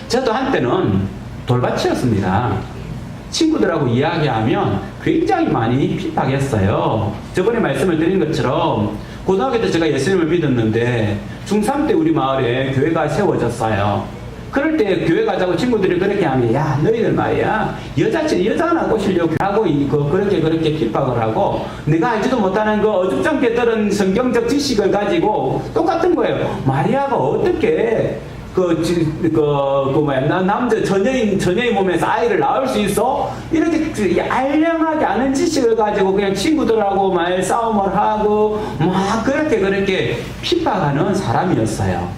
저도 한때는 돌밭이었습니다. 친구들하고 이야기하면 굉장히 많이 핍박했어요. 저번에 말씀을 드린 것처럼 고등학교 때 제가 예수님을 믿었는데 중3 때 우리 마을에 교회가 세워졌어요. 그럴 때 교회 가자고 친구들이 그렇게 하면 야 너희들 말이야 여자나 꼬시려고 하고 그렇게 핍박을 하고 내가 알지도 못하는 그 어줍잖게 들은 성경적 지식을 가지고 똑같은 거예요. 마리아가 어떻게 남자 전여인 몸에서 아이를 낳을 수 있어? 이렇게 알량하게 아는 지식을 가지고 그냥 친구들하고 말싸움을 하고 막 그렇게 핍박하는 사람이었어요.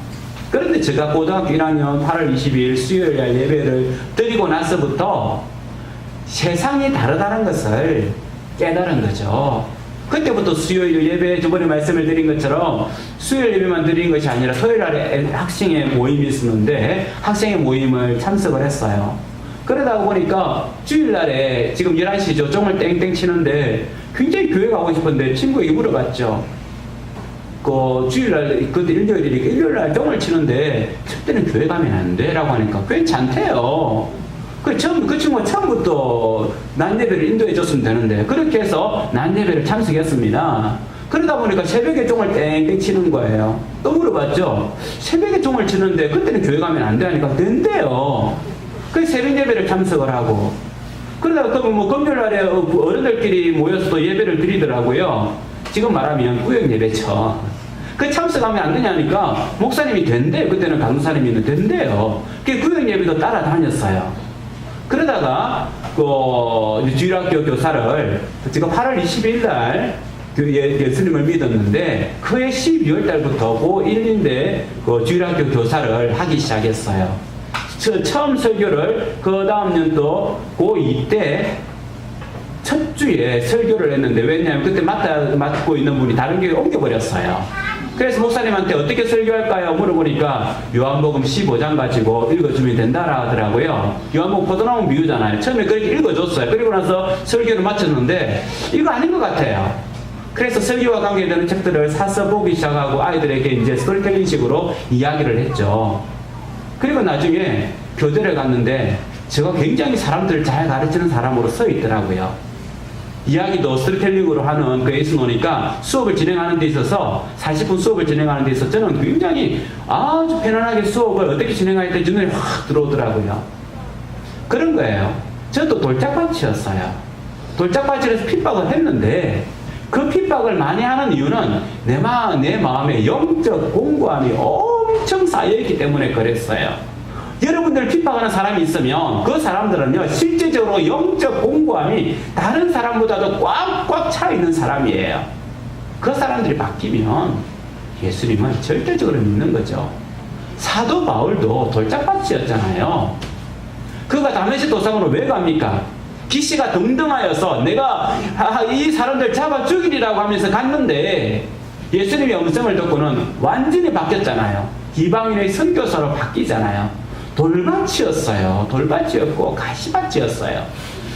그런데 제가 고등학교 1학년 8월 22일 수요일 날 예배를 드리고 나서부터 세상이 다르다는 것을 깨달은 거죠. 그때부터 수요일 예배 저번에 말씀을 드린 것처럼 수요일 예배만 드린 것이 아니라 토요일 날에 학생의 모임이 있었는데 학생의 모임을 참석을 했어요. 그러다 보니까 주일날에 지금 11시죠. 종을 땡땡 치는데 굉장히 교회 가고 싶은데 친구에게 물어봤죠. 주일날 그때 일요일이니까 일요일날 종을 치는데 첫때는 교회 가면 안 돼? 라고 하니까 괜찮대요. 그 친구가 처음부터 낮예배를 인도해 줬으면 되는데 그렇게 해서 낮예배를 참석했습니다. 그러다 보니까 새벽에 종을 땡땡 치는 거예요. 또 물어봤죠. 새벽에 종을 치는데 그때는 교회 가면 안 돼 하니까 된대요. 그래서 새벽 예배를 참석을 하고 그러다가 금요일날에 어른들끼리 모여서 또 예배를 드리더라고요. 지금 말하면 구역 예배죠. 그 참석하면 안 되냐니까 목사님이 된대요. 그때는 강사님이 된대요. 그 구역 예배도 따라다녔어요. 그러다가 주일학교 교사를 지금 8월 20일 날 예수님을 믿었는데 그해 12월 달부터 고1인데 주일학교 교사를 하기 시작했어요. 처음 설교를 그 다음 년도 고2 때 첫 주에 설교를 했는데 왜냐하면 그때 맡고 있는 분이 다른 교회에 옮겨버렸어요. 그래서 목사님한테 어떻게 설교할까요? 물어보니까 요한복음 15장 가지고 읽어주면 된다 하더라고요. 요한복음 포도나무 비유잖아요. 처음에 그렇게 읽어줬어요. 그리고 나서 설교를 마쳤는데 이거 아닌 것 같아요. 그래서 설교와 관계되는 책들을 사서 보기 시작하고 아이들에게 이제 스토리텔링식으로 이야기를 했죠. 그리고 나중에 교대를 갔는데 제가 굉장히 사람들을 잘 가르치는 사람으로 서 있더라고요. 이야기도 스토리텔링으로 하는 그에 있어 놓으니까 수업을 진행하는 데 있어서 40분 수업을 진행하는 데 있어서 저는 굉장히 아주 편안하게 수업을 어떻게 진행해야 될지 눈에 확 들어오더라고요. 그런 거예요. 저도 돌짝밭이었어요. 돌짝밭이라서 핍박을 했는데 그 핍박을 많이 하는 이유는 내 마음에 영적 공고함이 엄청 쌓여있기 때문에 그랬어요. 여러분들 핍박하는 사람이 있으면 그 사람들은요 실제적으로 영적 공고함이 다른 사람보다도 꽉꽉 차 있는 사람이에요. 그 사람들이 바뀌면 예수님은 절대적으로 믿는 거죠. 사도 바울도 돌짝밭이었잖아요. 그가 다메섹 도상으로 왜 갑니까? 기씨가 등등하여서 내가 이 사람들 잡아 죽이리라고 하면서 갔는데 예수님의 음성을 듣고는 완전히 바뀌었잖아요. 이방인의 선교사로 바뀌잖아요. 돌밭이었어요. 돌밭이었고 가시밭이었어요.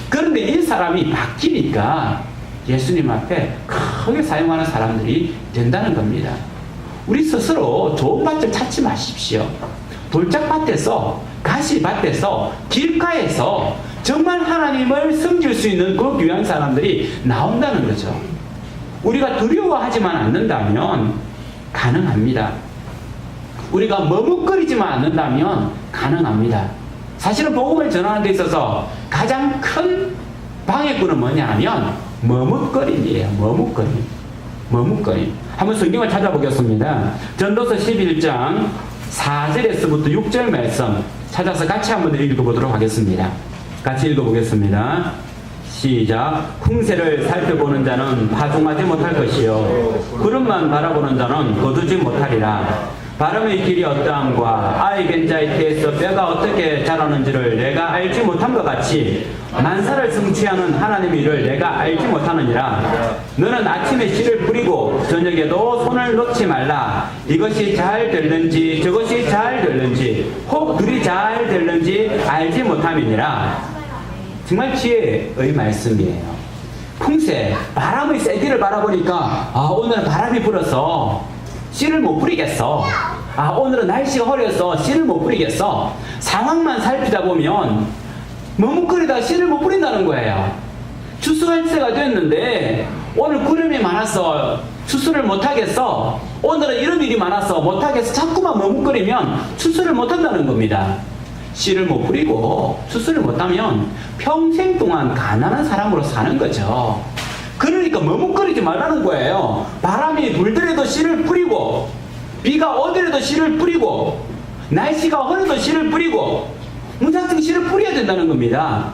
그런데 이 사람이 바뀌니까 예수님 앞에 크게 사용하는 사람들이 된다는 겁니다. 우리 스스로 좋은 밭을 찾지 마십시오. 돌짝밭에서, 가시밭에서, 길가에서 정말 하나님을 섬길 수 있는 그 귀한 사람들이 나온다는 거죠. 우리가 두려워하지만 않는다면 가능합니다. 우리가 머뭇거리지만 않는다면 가능합니다. 사실은 복음을 전하는 데 있어서 가장 큰 방해꾼은 뭐냐면 머뭇거림이에요. 머뭇거림. 한번 성경을 찾아보겠습니다. 전도서 11장 4절에서부터 6절 말씀 찾아서 같이 한번 읽어보도록 하겠습니다. 같이 읽어보겠습니다. 시작. 풍세를 살펴보는 자는 파종하지 못할 것이요 구름만 바라보는 자는 거두지 못하리라. 바람의 길이 어떠함과 아이 겐자의 태에서 뼈가 어떻게 자라는지를 내가 알지 못한 것 같이 만사를 성취하는 하나님의 일을 내가 알지 못하느니라. 너는 아침에 씨를 뿌리고 저녁에도 손을 놓지 말라. 이것이 잘 될는지 저것이 잘 될는지 혹 둘이 잘 될는지 알지 못함이니라. 정말 지혜의 말씀이에요. 풍세, 바람의 세기를 바라보니까 오늘은 바람이 불어서 씨를 못 뿌리겠어. 오늘은 날씨가 흐려서 씨를 못 뿌리겠어. 상황만 살피다 보면 머뭇거리다가 씨를 못 뿌린다는 거예요. 추수할 때가 됐는데 오늘 구름이 많아서 추수를 못하겠어. 오늘은 이런 일이 많아서 못하겠어. 자꾸만 머뭇거리면 추수를 못한다는 겁니다. 씨를 못 뿌리고 추수를 못하면 평생 동안 가난한 사람으로 사는 거죠. 그러니까 머뭇거리지 말라는 거예요. 바람이 불더라도 씨를 뿌리고 비가 오더라도 씨를 뿌리고 날씨가 흐려도 씨를 뿌리고 무작정 씨를 뿌려야 된다는 겁니다.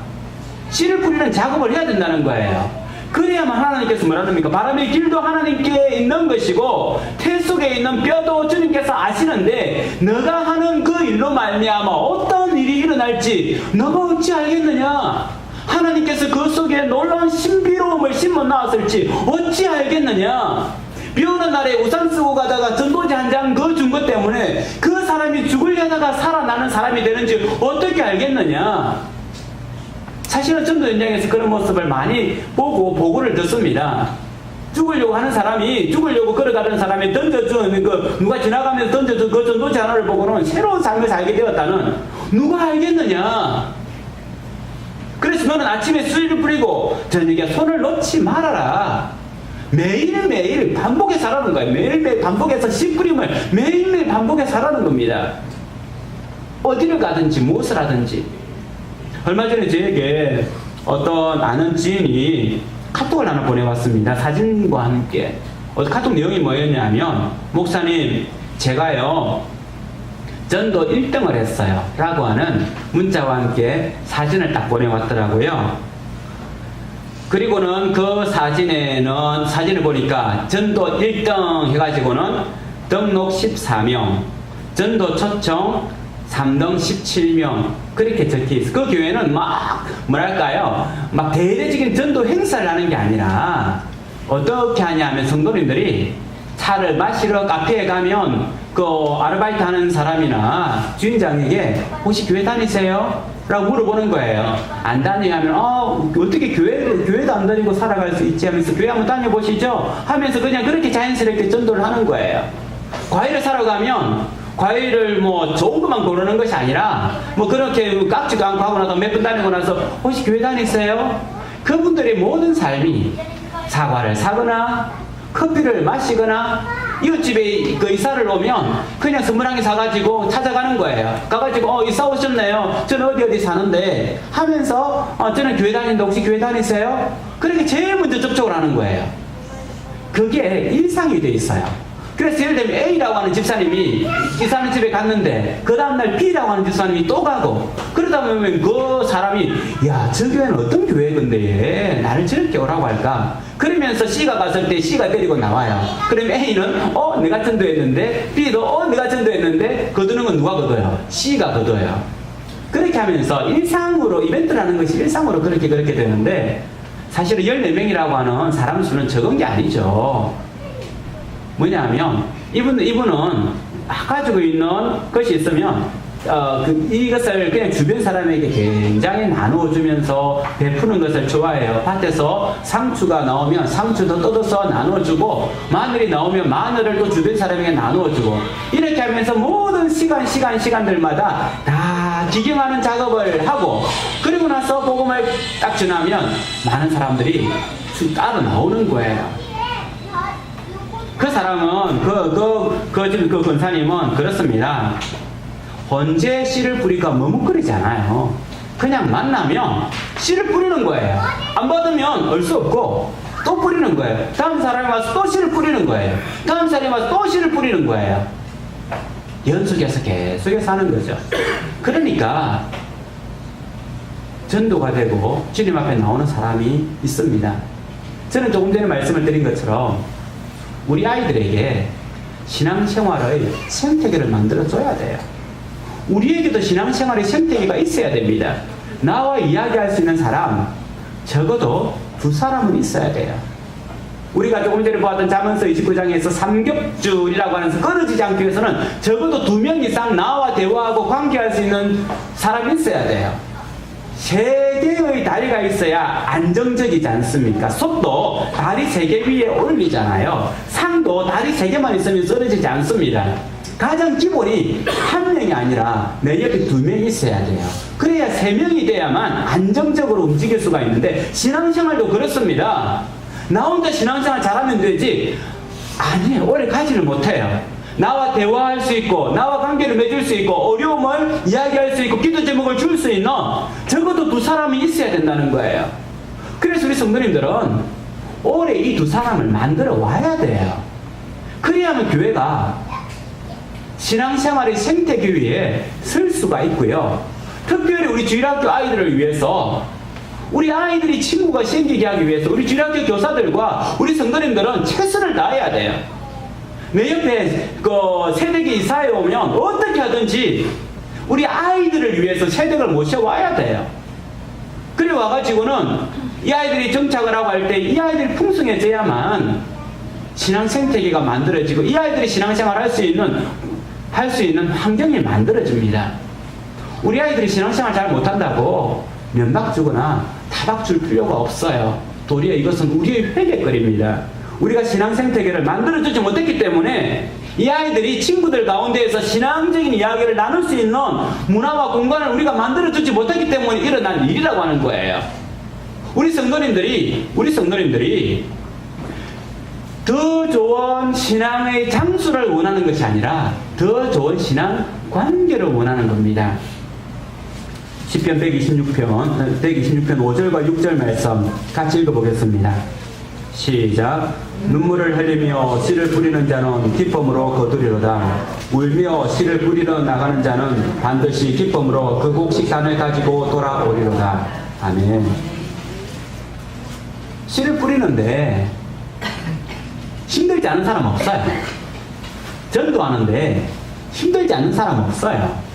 씨를 뿌리는 작업을 해야 된다는 거예요. 그래야만 하나님께서 뭐라합니까? 바람의 길도 하나님께 있는 것이고 태 속에 있는 뼈도 주님께서 아시는데 너가 하는 그 일로 말미암아 어떤 일이 일어날지 너가 어찌 알겠느냐? 하나님께서 그 속에 놀라운 신비로움을 심어 놨을지 어찌 알겠느냐? 비 오는 날에 우산 쓰고 가다가 전도지 한 장 그 준 것 때문에 그 사람이 죽으려다가 살아나는 사람이 되는지 어떻게 알겠느냐? 사실은 전도 현장에서 그런 모습을 많이 보고 보고를 듣습니다. 죽으려고 하는 사람이, 죽으려고 걸어가는 사람이 던져준 누가 지나가면서 던져준 그 전도지 하나를 보고는 새로운 삶을 살게 되었다는 누가 알겠느냐? 그래서 너는 아침에 씨를 뿌리고 저녁에 손을 놓지 말아라. 매일매일 반복해서 하라는 거예요. 매일매일 반복해서 씨 뿌림을 매일매일 반복해서 하라는 겁니다. 어디를 가든지 무엇을 하든지. 얼마 전에 저에게 어떤 아는 지인이 카톡을 하나 보내왔습니다. 사진과 함께. 카톡 내용이 뭐였냐면 목사님 제가요 전도 1등을 했어요 라고 하는 문자와 함께 사진을 딱 보내왔더라고요. 그리고는 그 사진을 보니까 전도 1등 해가지고는 등록 14명, 전도 초청 3등 17명 그렇게 적혀있어. 그 교회는 막 대대적인 전도 행사를 하는 게 아니라 어떻게 하냐면 성도님들이 차를 마시러 카페에 가면 그 아르바이트 하는 사람이나 주인장에게 혹시 교회 다니세요? 라고 물어보는 거예요. 안 다니면 어떻게 교회도 안 다니고 살아갈 수 있지 하면서 교회 한번 다녀보시죠 하면서 그냥 그렇게 자연스럽게 전도를 하는 거예요. 과일을 사러 가면 과일을 좋은 것만 고르는 것이 아니라 그렇게 깍지도 않고 하고 나서 몇 분 다니고 나서 혹시 교회 다니세요? 그분들의 모든 삶이 사과를 사거나 커피를 마시거나 이웃집에 그 이사를 오면 그냥 선물 한 개 사가지고 찾아가는 거예요. 가가지고 이사 오셨네요. 저는 어디 사는데 하면서 저는 교회 다니는데 혹시 교회 다니세요? 그렇게 제일 먼저 접촉을 하는 거예요. 그게 일상이 돼 있어요. 그래서 예를 들면 A라고 하는 집사님이 이사하는 집에 갔는데 그 다음날 B라고 하는 집사님이 또 가고 그러다 보면 그 사람이 야 저 교회는 어떤 교회건데 나를 저렇게 오라고 할까? 그러면서 C가 갔을 때 C가 데리고 나와요. 그러면 A는 내가 전도했는데 B도 내가 전도했는데 거두는 건 누가 거둬요? C가 거둬요. 그렇게 하면서 일상으로 이벤트를 하는 것이 일상으로 그렇게 되는데 사실은 14명이라고 하는 사람 수는 적은 게 아니죠. 뭐냐면 이분은 가지고 있는 것이 있으면 이것을 그냥 주변 사람에게 굉장히 나누어주면서 베푸는 것을 좋아해요. 밭에서 상추가 나오면 상추도 뜯어서 나누어주고, 마늘이 나오면 마늘을 또 주변 사람에게 나누어주고, 이렇게 하면서 모든 시간들마다 다 기경하는 작업을 하고, 그리고 나서 복음을 딱 전하면 많은 사람들이 따로 나오는 거예요. 그 사람은, 그 권사님은 그렇습니다. 언제 씨를 뿌리가 머뭇거리지 않아요. 그냥 만나면 씨를 뿌리는 거예요. 안 받으면 얼 수 없고 또 뿌리는 거예요. 다음 사람이 와서 또 씨를 뿌리는 거예요. 다음 사람이 와서 또 씨를 뿌리는 거예요. 연속해서 계속해서 하는 거죠. 그러니까 전도가 되고 주님 앞에 나오는 사람이 있습니다. 저는 조금 전에 말씀을 드린 것처럼 우리 아이들에게 신앙생활의 생태계를 만들어줘야 돼요. 우리에게도 신앙생활의 생태계가 있어야 됩니다. 나와 이야기할 수 있는 사람 적어도 2사람은 있어야 돼요. 우리가 조금 전에 보았던 잠언서 29장에서 삼겹줄이라고 하면서 끊어지지 않기 위해서는 적어도 2명 이상 나와 대화하고 관계할 수 있는 사람이 있어야 돼요. 3개의 다리가 있어야 안정적이지 않습니까? 솥도 다리 3개 위에 올리잖아요. 상도 다리 3개만 있으면 쓰러지지 않습니다. 가장 기본이 1명이 아니라 내 옆에 2명이 있어야 돼요. 그래야 3명이 돼야만 안정적으로 움직일 수가 있는데, 신앙생활도 그렇습니다. 나 혼자 신앙생활 잘하면 되지, 아니에요. 오래 가지를 못해요. 나와 대화할 수 있고, 나와 관계를 맺을 수 있고, 어려움을 이야기할 수 있고, 기도 제목을 줄 수 있는 적어도 2사람이 있어야 된다는 거예요. 그래서 우리 성도님들은 올해 이 2사람을 만들어 와야 돼요. 그래야만 교회가 신앙생활의 생태계 위에 설 수가 있고요. 특별히 우리 주일학교 아이들을 위해서, 우리 아이들이 친구가 생기게 하기 위해서 우리 주일학교 교사들과 우리 성도님들은 최선을 다해야 돼요. 내 옆에 새댁이 이사해 오면 어떻게 하든지 우리 아이들을 위해서 새댁을 모셔와야 돼요. 그래 와가지고는 이 아이들이 정착을 하고 할 때 이 아이들이 풍성해져야만 신앙 생태계가 만들어지고, 이 아이들이 신앙생활을 할 수 있는 환경이 만들어집니다. 우리 아이들이 신앙생활 잘 못한다고 면박 주거나 타박 줄 필요가 없어요. 도리어 이것은 우리의 회개거리입니다. 우리가 신앙 생태계를 만들어주지 못했기 때문에 이 아이들이 친구들 가운데에서 신앙적인 이야기를 나눌 수 있는 문화와 공간을 우리가 만들어주지 못했기 때문에 일어난 일이라고 하는 거예요. 우리 성도님들이 더 좋은 신앙의 장수를 원하는 것이 아니라 더 좋은 신앙 관계를 원하는 겁니다. 시편 126편 5절과 6절 말씀 같이 읽어보겠습니다. 시작. 눈물을 흘리며 씨를 뿌리는 자는 기쁨으로 거두리로다. 울며 씨를 뿌리러 나가는 자는 반드시 기쁨으로 그 곡식단을 가지고 돌아오리로다. 아멘. 씨를 뿌리는데 힘들지 않은 사람 없어요. 전도하는데 힘들지 않은 사람 없어요.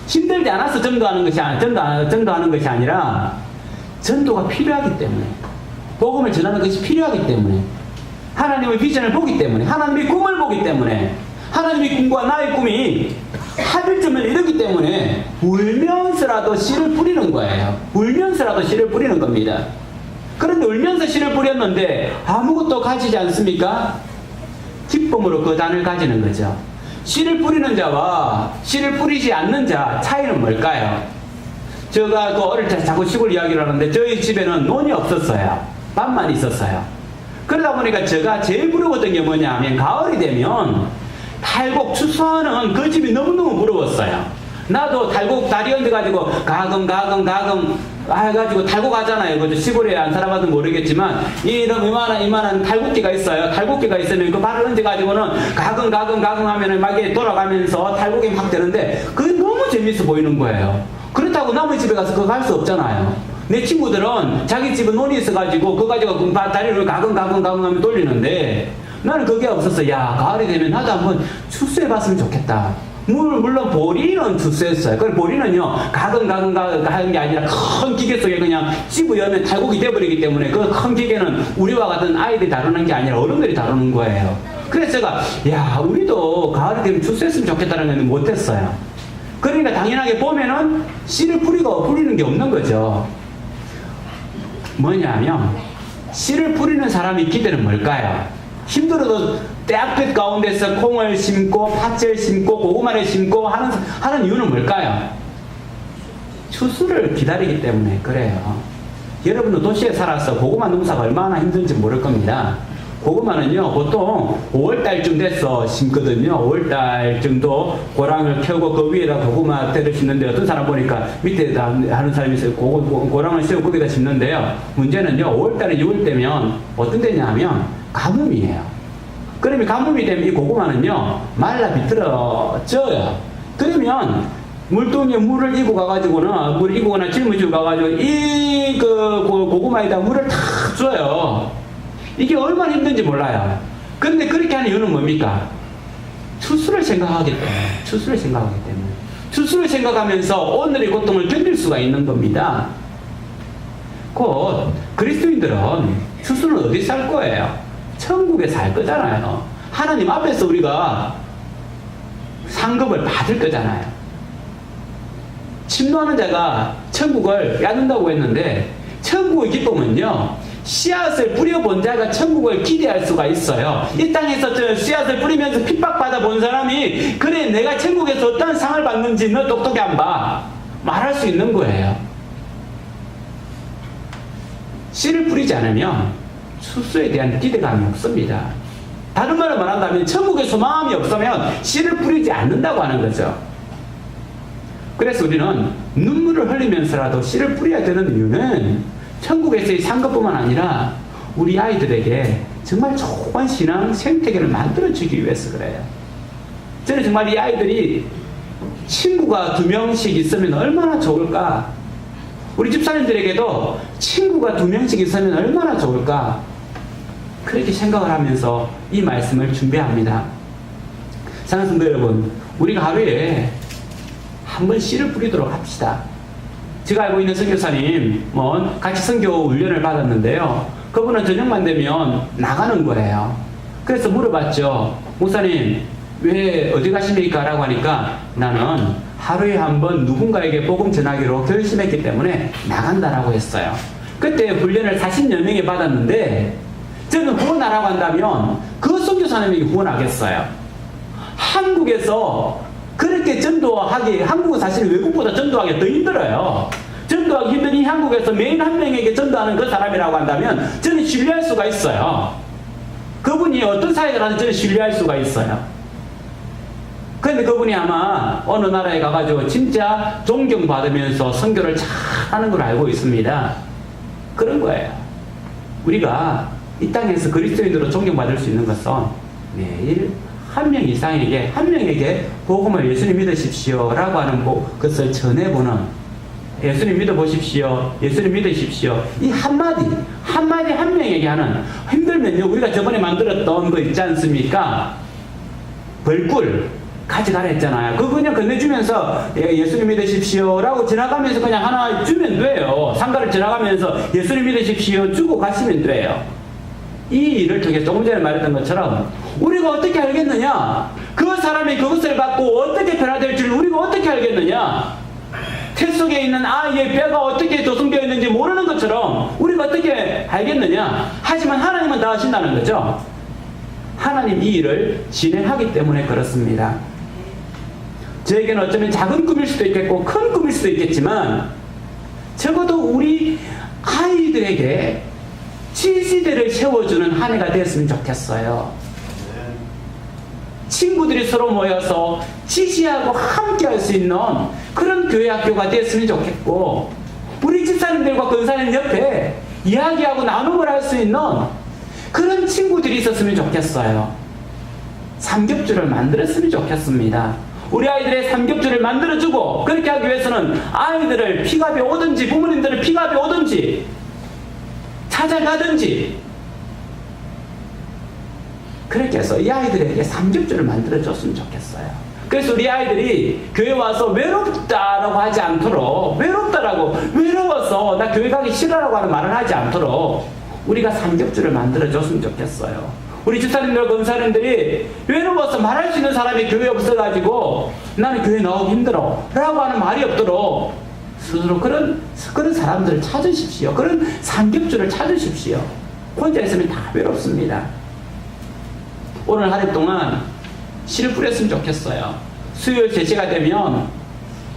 힘들지 않아서 전도하는 것이 아니라 전도가 필요하기 때문에, 복음을 전하는 것이 필요하기 때문에, 하나님의 비전을 보기 때문에, 하나님의 꿈을 보기 때문에, 하나님의 꿈과 나의 꿈이 합일점을 이루기 때문에 울면서라도 씨를 뿌리는 거예요. 울면서라도 씨를 뿌리는 겁니다. 그런데 울면서 씨를 뿌렸는데 아무것도 가지지 않습니까? 기쁨으로 그 단을 가지는 거죠. 씨를 뿌리는 자와 씨를 뿌리지 않는 자 차이는 뭘까요? 제가 어릴 때 자꾸 시골 이야기를 하는데 저희 집에는 논이 없었어요. 밭만 있었어요. 그러다 보니까 제가 제일 부러웠던 게 뭐냐 하면 가을이 되면 탈곡 추수하는 그 집이 너무너무 부러웠어요. 나도 탈곡 다리 얹어가지고 가금 해가지고 탈곡 하잖아요. 그죠? 시골에 안 살아봐도 모르겠지만 이런 이만한 탈곡기가 있어요. 탈곡기가 있으면 그 발을 얹어가지고는 가금 하면은 막 이게 돌아가면서 탈곡이 막 되는데 그게 너무 재밌어 보이는 거예요. 그렇다고 남의 집에 가서 그거 할 수 없잖아요. 내 친구들은 자기 집에 논이 있어가지고 그거 가지고 다리를 가금 하면 돌리는데 나는 그게 없었어. 야, 가을이 되면 나도 한번 추수해봤으면 좋겠다. 물론 보리는 추수했어요. 그 보리는요, 가끔 하는 게 아니라 큰 기계 속에 그냥 집어넣으면 탈곡이 돼버리기 때문에 그 큰 기계는 우리와 같은 아이들이 다루는 게 아니라 어른들이 다루는 거예요. 그래서 제가 야 우리도 가을이 되면 추수했으면 좋겠다는 건 못했어요. 그러니까 당연하게 보면은 씨를 뿌리는 게 없는 거죠. 뭐냐면 씨를 뿌리는 사람의 기대는 뭘까요? 힘들어도 떼앞빛 가운데서 콩을 심고 팥을 심고 고구마를 심고 하는 이유는 뭘까요? 추수를 기다리기 때문에 그래요. 여러분도 도시에 살아서 고구마 농사가 얼마나 힘든지 모를 겁니다. 고구마는요 보통 5월달쯤 돼서 심거든요. 5월달 정도 고랑을 켜고 그 위에다 고구마 때를 심는데 어떤 사람 보니까 밑에다 하는 사람이 있어요. 고랑을 씌우고 거기다 심는데요. 문제는요 5월달에 6월되면 어떤 데냐 하면 가뭄이에요. 그러면 가뭄이 되면 이 고구마는요 말라 비틀어져요. 그러면 물동이에 물을 이고 가가지고는 짊어지고 가가지고 이 고구마에다 물을 탁 줘요. 이게 얼마나 힘든지 몰라요. 근데 그렇게 하는 이유는 뭡니까? 추수를 생각하기 때문에. 추수를 생각하면서 오늘의 고통을 견딜 수가 있는 겁니다. 곧 그리스도인들은 추수는 어디 살 거예요? 천국에 살 거잖아요. 하나님 앞에서 우리가 상급을 받을 거잖아요. 침노하는 자가 천국을 яд는다고 했는데 천국의 기쁨은요 씨앗을 뿌려본 자가 천국을 기대할 수가 있어요. 이 땅에서 저 씨앗을 뿌리면서 핍박받아 본 사람이 그래 내가 천국에서 어떤 상을 받는지 너 똑똑히 안 봐 말할 수 있는 거예요. 씨를 뿌리지 않으면 추수에 대한 기대감이 없습니다. 다른 말로 말한다면 천국에 소망이 없으면 씨를 뿌리지 않는다고 하는 거죠. 그래서 우리는 눈물을 흘리면서라도 씨를 뿌려야 되는 이유는 천국에서의 상급뿐만 아니라 우리 아이들에게 정말 좋은 신앙 생태계를 만들어주기 위해서 그래요. 저는 정말 이 아이들이 친구가 2명씩 있으면 얼마나 좋을까? 우리 집사님들에게도 친구가 2명씩 있으면 얼마나 좋을까? 그렇게 생각을 하면서 이 말씀을 준비합니다. 사랑하는 성도 여러분, 우리가 하루에 한 번 씨를 뿌리도록 합시다. 제가 알고 있는 선교사님, 같이 선교 훈련을 받았는데요. 그분은 저녁만 되면 나가는 거예요. 그래서 물어봤죠. 목사님, 왜 어디 가십니까? 라고 하니까 나는 하루에 한 번 누군가에게 복음 전하기로 결심했기 때문에 나간다라고 했어요. 그때 훈련을 40여 명이 받았는데 저는 후원하라고 한다면 그 선교사님에게 후원하겠어요. 한국에서 그렇게 전도하기, 한국은 사실 외국보다 전도하기 더 힘들어요. 전도하기 힘든 이 한국에서 매일 한 명에게 전도하는 그 사람이라고 한다면 저는 신뢰할 수가 있어요. 그분이 어떤 사역을 하는지 저는 신뢰할 수가 있어요. 그런데 그분이 아마 어느 나라에 가가지고 진짜 존경받으면서 선교를 잘 하는 걸 알고 있습니다. 그런 거예요. 우리가 이 땅에서 그리스도인으로 존경받을 수 있는 것은 매일 한 명에게 복음을 예수님 믿으십시오 라고 하는 것을 전해보는, 예수님 믿어보십시오, 예수님 믿으십시오, 이 한마디 한 명에게 하는, 힘들면요 우리가 저번에 만들었던 거 있지 않습니까? 벌꿀 가져가라 했잖아요. 그거 그냥 건네주면서 예수님 믿으십시오 라고 지나가면서 그냥 하나 주면 돼요. 상가를 지나가면서 예수님 믿으십시오 주고 가시면 돼요. 이 일을 통해 조금 전에 말했던 것처럼 우리가 어떻게 알겠느냐? 그 사람이 그것을 받고 어떻게 변화될 줄 우리가 어떻게 알겠느냐? 태 속에 있는 아이의 뼈가 어떻게 조성되어 있는지 모르는 것처럼 우리가 어떻게 알겠느냐? 하지만 하나님은 다 아신다는 거죠. 하나님 이 일을 진행하기 때문에 그렇습니다. 저에게는 어쩌면 작은 꿈일 수도 있겠고 큰 꿈일 수도 있겠지만 적어도 우리 아이들에게 지지대를 세워주는 한 해가 되었으면 좋겠어요. 친구들이 서로 모여서 지지하고 함께 할 수 있는 그런 교회 학교가 되었으면 좋겠고, 우리 집사님들과 권사님 옆에 이야기하고 나눔을 할 수 있는 그런 친구들이 있었으면 좋겠어요. 삼겹줄을 만들었으면 좋겠습니다. 우리 아이들의 삼겹줄을 만들어주고, 그렇게 하기 위해서는 아이들을 픽업에 오든지 부모님들을 픽업에 오든지 찾아가든지 그렇게 해서 이 아이들에게 삼겹줄을 만들어줬으면 좋겠어요. 그래서 우리 아이들이 교회 와서 외롭다라고 하지 않도록, 외로워서 나 교회 가기 싫어라고 하는 말을 하지 않도록 우리가 삼겹줄을 만들어줬으면 좋겠어요. 우리 집사님들, 권사님들이 외로워서 말할 수 있는 사람이 교회에 없어가지고 나는 교회 나오기 힘들어 라고 하는 말이 없도록 스스로 그런 사람들을 찾으십시오. 그런 삼겹줄을 찾으십시오. 혼자 있으면 다 외롭습니다. 오늘 하루 동안 씨를 뿌렸으면 좋겠어요. 수요일 제시가 되면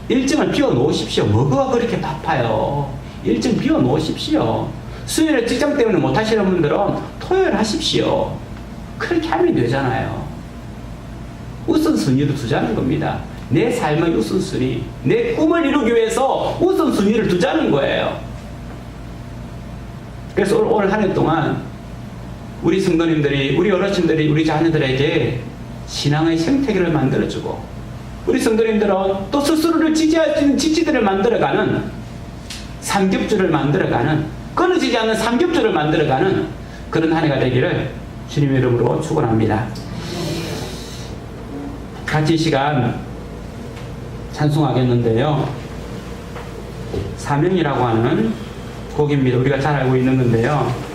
일정을 비워 놓으십시오. 뭐가 그렇게 바빠요. 일정 비워 놓으십시오. 수요일에 직장 때문에 못 하시는 분들은 토요일 하십시오. 그렇게 하면 되잖아요. 우선순위를 두자는 겁니다. 내 삶의 우선순위, 내 꿈을 이루기 위해서 우선순위를 두자는 거예요. 그래서 오늘 한 해 동안 우리 성도님들이, 우리 어르신들이 우리 자녀들에게 신앙의 생태계를 만들어주고, 우리 성도님들은 또 스스로를 지지할 수 있는 지지들을 만들어가는, 삼겹줄을 만들어가는, 끊어지지 않는 삼겹줄을 만들어가는 그런 한 해가 되기를 주님의 이름으로 축원합니다. 같이 이 시간 찬송하겠는데요. 사명이라고 하는 곡입니다. 우리가 잘 알고 있는 건데요.